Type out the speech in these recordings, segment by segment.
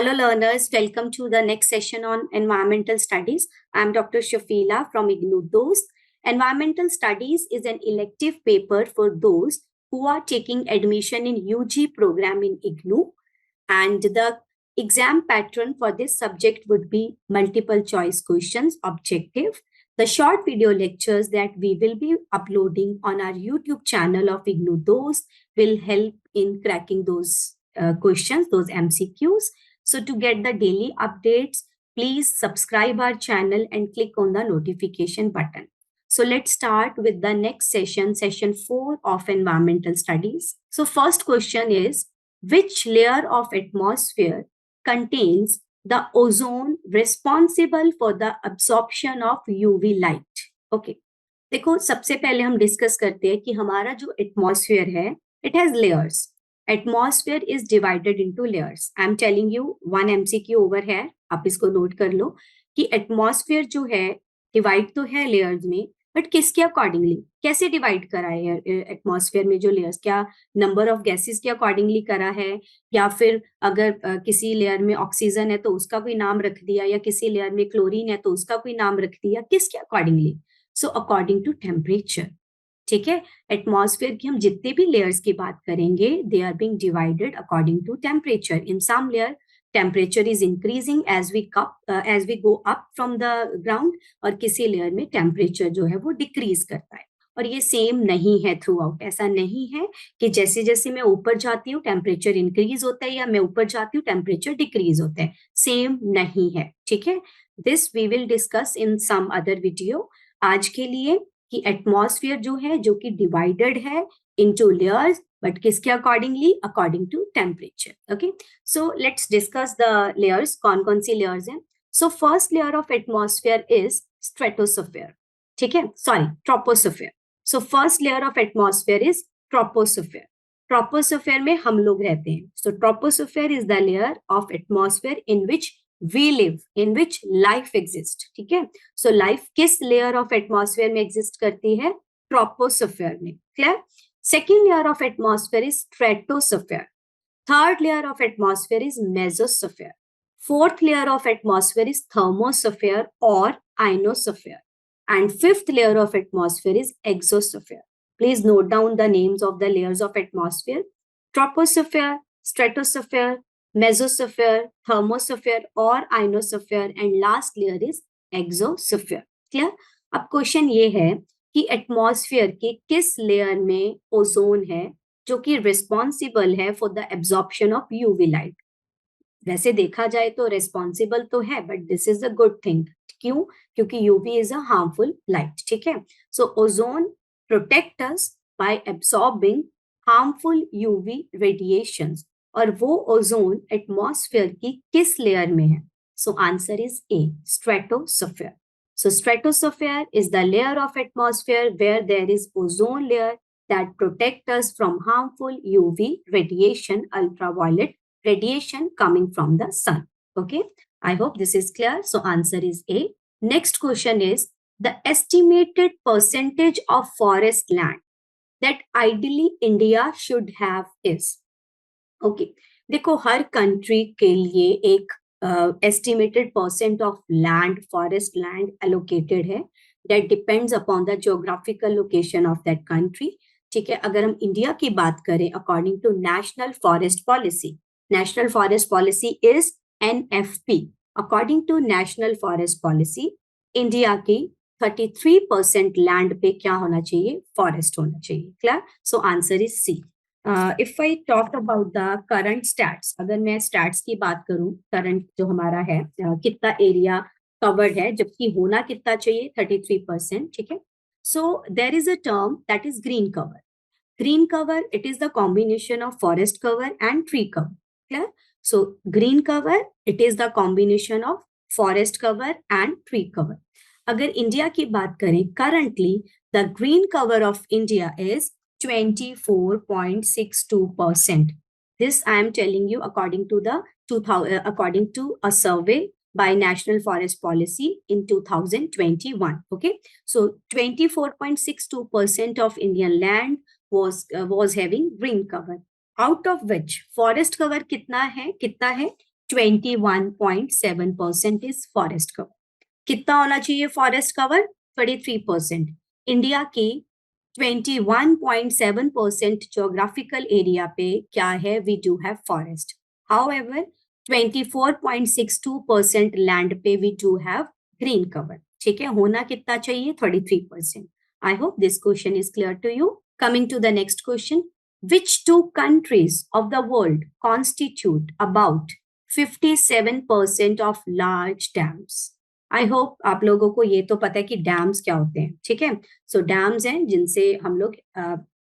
Hello learners, welcome to the next session on environmental studies. I am Dr. Shafila from IGNOU DOST. Environmental studies is an elective paper for those who are taking admission in UG program in IGNOU, and the exam pattern for this subject would be multiple choice questions, objective. The short video lectures that we will be uploading on our YouTube channel of IGNOU DOST will help in cracking those questions, those MCQs. So to get the daily updates, please subscribe our channel and click on the notification button. So let's start with the next session, session 4 of environmental studies. So first question is, which layer of atmosphere contains the ozone responsible for the absorption of UV light? Okay. देखो सबसे पहले हम discuss करते हैं कि हमारा जो atmosphere है, it has layers. Atmosphere is divided into layers. I am telling you one MCQ over here. आप इसको नोट कर लो कि एटमॉस्फेयर जो है डिवाइड तो है लेयर्स में, बट किसके अकॉर्डिंगली, कैसे डिवाइड करा है एटमॉस्फेयर में जो लेयर्स, क्या नंबर ऑफ गैसेस के अकॉर्डिंगली करा है, या फिर अगर किसी लेयर में ऑक्सीजन है तो उसका कोई नाम रख दिया, या किसी लेयर में क्लोरीन है तो उसका कोई नाम रख दिया, किसके accordingly? So according to temperature. ठीक है, एटमॉस्फेयर की हम जितने भी लेयर्स की बात करेंगे, they are being divided according to temperature. In some layer temperature is increasing as we go up from the ground, और किसी लेयर में टेम्परेचर जो है वो डिक्रीज करता है. और ये सेम नहीं है थ्रू आउट. ऐसा नहीं है कि जैसे जैसे मैं ऊपर जाती हूँ टेम्परेचर इंक्रीज होता है, या मैं ऊपर जाती हूँ टेम्परेचर डिक्रीज होता है. सेम नहीं है. ठीक है, this we will discuss in some other video. आज के लिए कि एटमॉस्फेयर जो है, जो कि डिवाइडेड है इनटू लेयर्स, बट किसके accordingly? According to temperature. Okay, so let's discuss the layers. कौन कौन सी लेयर्स हैं? So first layer of atmosphere is stratosphere. ठीक है, sorry, troposphere. So first layer of atmosphere is troposphere. Troposphere में हम लोग रहते हैं. So troposphere is the layer of atmosphere in which we live, in which life exists. ठीक है, so life किस layer of atmosphere में exist करती है? Troposphere में. Clear? Second layer of atmosphere is stratosphere. Third layer of atmosphere is mesosphere. Fourth layer of atmosphere is thermosphere or ionosphere. And fifth layer of atmosphere is exosphere. Please note down the names of the layers of atmosphere: troposphere, stratosphere, mesosphere, thermosphere और ionosphere, and last layer is exosphere. Clear? अब question ये है कि atmosphere के किस layer में ozone है जो कि रिस्पॉन्सिबल है for the absorption of UV light. वैसे देखा जाए तो रिस्पॉन्सिबल तो है, but this is a good thing. क्यों? क्योंकि UV is a harmful light. ठीक है, so ozone protect us by absorbing harmful UV radiations. और वो ओजोन एटमॉस्फेयर की किस लेयर में है? So answer is A, stratosphere. So stratosphere is the layer of atmosphere where there is ozone layer that protect us from harmful UV radiation, ultraviolet radiation coming from the sun. Okay, I hope this is clear. So answer is A. Next question is, the estimated percentage of forest land that ideally India should have is. Okay, देखो हर country के लिए एक estimated percent of land, forest land allocated है. That depends upon the geographical location of that country. ठीक है, अगर हम इंडिया की बात करें, according to national forest policy, national forest policy is NFP. According to national forest policy, India की 33% land पे क्या होना चाहिए? फॉरेस्ट होना चाहिए. Clear? So answer is C. If I talk about the current stats, अगर मैं स्टैट्स की बात करूं, करंट जो हमारा है, कितना एरिया कवर्ड है, जबकि होना कितना चाहिए? 33%. ठीक है, so there is a term that is green cover. Green cover, it is the combination of forest cover and tree cover. Clear? So green cover, it is the combination of forest cover and tree cover. अगर India की बात करें, currently the green cover of India is 24.62%. This I am telling you according to a survey by National Forest Policy in 2021. Okay, so 24.62% of Indian land was having green cover, out of which forest cover कितना है? 21.7% is forest cover. कितना होना चाहिए forest cover? 33%। India की 21.7% geographical area पे क्या है? We do have forest. However 24.62% land पे we do have green cover. ठीक है, होना कितना चाहिए? 33%। I hope this question is clear to you. Coming to the next question, which two countries of the world constitute about 57% of large dams? I hope आप लोगों को ये तो पता है कि डैम्स क्या होते हैं। ठीक है, सो डैम्स हैं जिनसे हम लोग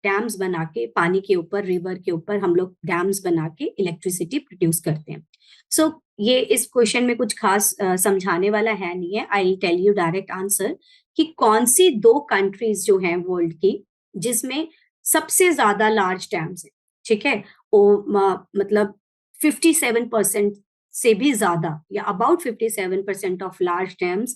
डैम्स बना के पानी के ऊपर, रिवर के ऊपर हम लोग डैम्स बना के इलेक्ट्रिसिटी प्रोड्यूस करते हैं। सो ये इस क्वेश्चन में कुछ खास समझाने वाला है नहीं है। I tell you direct answer कि कौन सी दो कंट्रीज जो हैं वर्ल्ड की जिसमें सबसे ज्यादा लार्ज डैम्स है। ठीक है, मतलब 57% से भी ज्यादा या अबाउट 57% ऑफ लार्ज डैम्स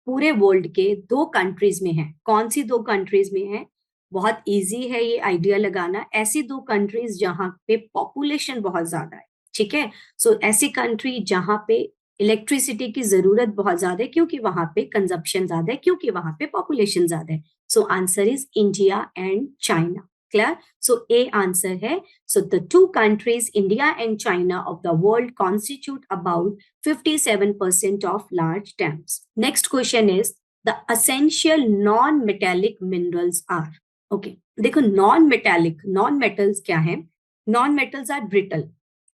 पूरे वर्ल्ड के दो कंट्रीज में है। कौन सी दो कंट्रीज में है? बहुत इजी है ये आइडिया लगाना। ऐसी दो कंट्रीज जहां पे पॉपुलेशन बहुत ज्यादा है। ठीक है, सो ऐसी कंट्री जहां पे इलेक्ट्रिसिटी की जरूरत बहुत ज्यादा है क्योंकि वहां पे कंजप्शन ज्यादा है, क्योंकि वहां पे पॉपुलेशन ज्यादा है। So answer is India and China. Clear? So A answer है. So the two countries, India and China of the world constitute about 57% of large dams. Next question is the essential non-metallic minerals are. Okay. देखो non-metallic, non-metals क्या है? Non-metals are brittle.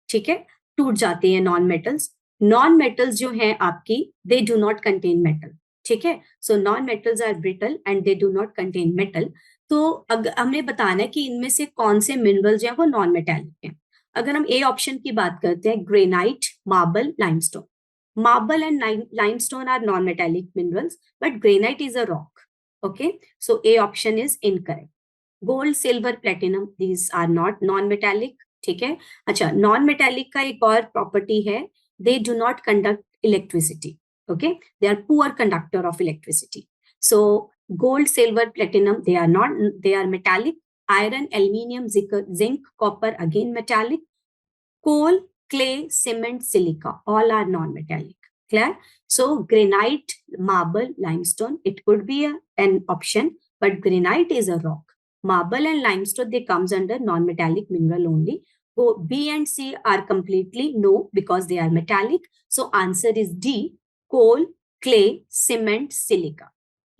ठीक है, टूट जाते हैं non-metals. Non-metals जो हैं आपकी, they do not contain metal. ठीक है, so non-metals are brittle and they do not contain metal. तो अगर हमने बताना है कि इनमें से कौन से मिनरल्स जो है वो नॉन मेटालिक हैं। अगर हम ए ऑप्शन की बात करते हैं, granite, marble, limestone. Marble and limestone are non metallic minerals but granite is a rock. Okay, so A option is incorrect. Gold, silver, platinum, these are not non metallic. ठीक है, अच्छा, non metallic का एक और property है, they do not conduct electricity. Okay, they are poor conductor of electricity. So gold, silver, platinum, they are not, they are metallic. Iron, aluminium, zinc, copper, again metallic. Coal, clay, cement, silica, all are non-metallic. Clear? So granite, marble, limestone, it could be an option, but granite is a rock. Marble and limestone, they comes under non-metallic mineral only. So B and C are completely no because they are metallic. So answer is D, coal, clay, cement, silica.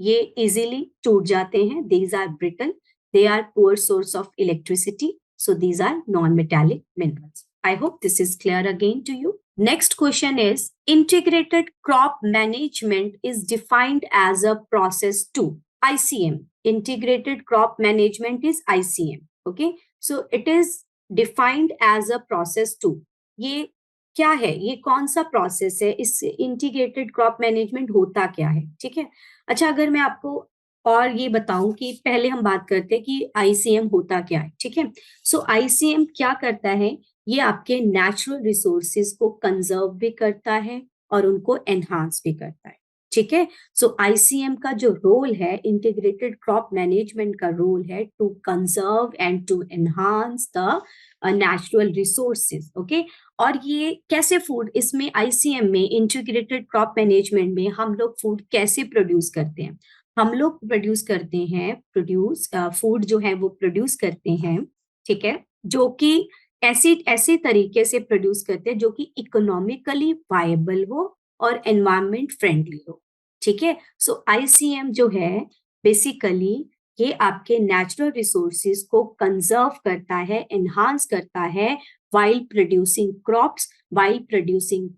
ये easily टूट जाते हैं, these are brittle, they are poor source of electricity, so these are non-metallic minerals. I hope this is clear again to you. Next question is, integrated crop management is defined as a process to ICM. Integrated crop management is ICM. Okay, so it is defined as a process to. ये क्या है? ये कौन सा process है? इस integrated crop management होता क्या है? ठीक है, अच्छा, अगर मैं आपको और ये बताऊं कि पहले हम बात करते हैं कि आईसीएम होता क्या है। ठीक है, सो आईसीएम क्या करता है? ये आपके नेचुरल रिसोर्सेज को कंजर्व भी करता है और उनको एनहांस भी करता है। ठीक है, सो आईसीएम का जो रोल है, इंटीग्रेटेड क्रॉप मैनेजमेंट का रोल है to conserve and to enhance the natural resources. Okay, और ये कैसे फूड, इसमें आईसीएम में इंटीग्रेटेड क्रॉप मैनेजमेंट में हम लोग फूड कैसे प्रोड्यूस करते हैं? हम लोग प्रोड्यूस करते हैं, फूड जो है वो प्रोड्यूस करते हैं। ठीक है, जो कि ऐसे तरीके से प्रोड्यूस करते हैं जो कि इकोनॉमिकली वायबल हो और एनवायरमेंट फ्रेंडली हो। ठीक है, सो आईसीएम जो है बेसिकली ये आपके नेचुरल रिसोर्सेज को कंजर्व करता है, एनहांस करता है while producing crops, while producing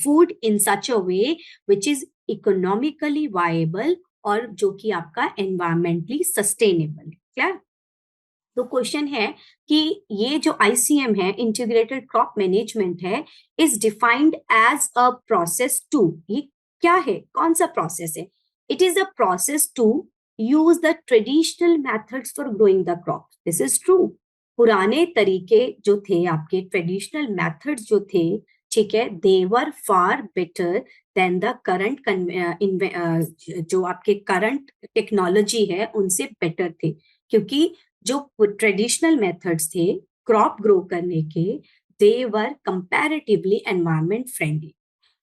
food in such a way which is economically viable और जो कि आपका environmentally sustainable। क्या? तो क्वेश्चन है कि ये जो आईसीएम है, इंटीग्रेटेड क्रॉप मैनेजमेंट है, is defined as a process to. ये क्या है? कौन सा प्रोसेस है? It is a process to use the traditional methods for growing the crop. This is true. पुराने तरीके जो थे, आपके ट्रेडिशनल मेथड्स जो थे, ठीक है, they were far better than the current, जो आपके करंट टेक्नोलॉजी है उनसे बेटर थे, क्योंकि जो ट्रेडिशनल मेथड्स थे क्रॉप ग्रो करने के, they were comparatively environment friendly,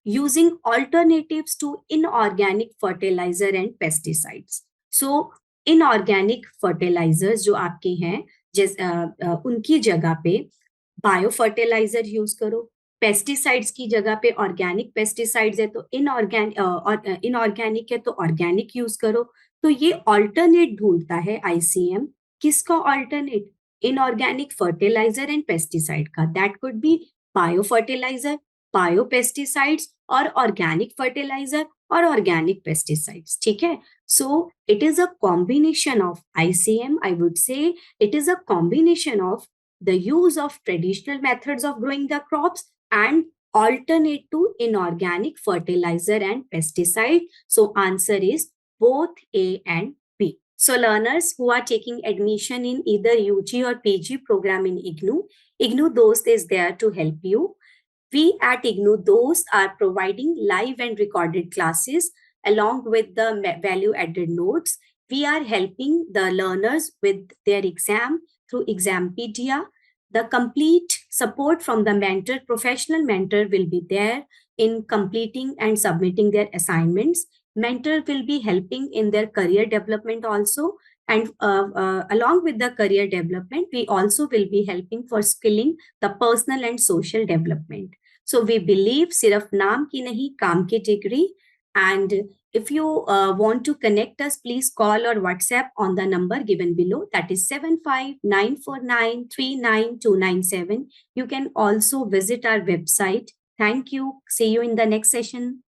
using alternatives to inorganic fertilizer and pesticides. So inorganic fertilizers जो आपके हैं उनकी जगह पे बायो फर्टिलाइजर यूज करो, पेस्टिसाइड्स की जगह पे ऑर्गेनिक पेस्टिसाइड्स है तो इनऑर्गेनिक है तो ऑर्गेनिक यूज करो। तो ये ऑल्टरनेट ढूंढता है आईसीएम, किसका alternate? Inorganic fertiliser and pesticide का। That could be bio fertiliser, bio pesticides और ऑर्गेनिक फर्टिलाइजर और ऑर्गेनिक पेस्टिसाइड्स। ठीक है, so it is a combination of ICM, I would say it is a combination of the use of traditional methods of growing the crops and alternate to inorganic fertilizer and pesticide. So answer is both A and B. So learners who are taking admission in either UG or PG program in IGNOU Dost is there to help you. We at IGNOU Dost are providing live and recorded classes along with the value added notes. We are helping the learners with their exam through Exampedia. The complete support from the mentor, professional mentor will be there in completing and submitting their assignments. Mentor will be helping in their career development also. And along with the career development, we also will be helping for skilling the personal and social development. So we believe sirf naam ki nahi kaam ki degree. And if you want to connect us, please call or WhatsApp on the number given below. That is 759493927. You can also visit our website. Thank you. See you in the next session.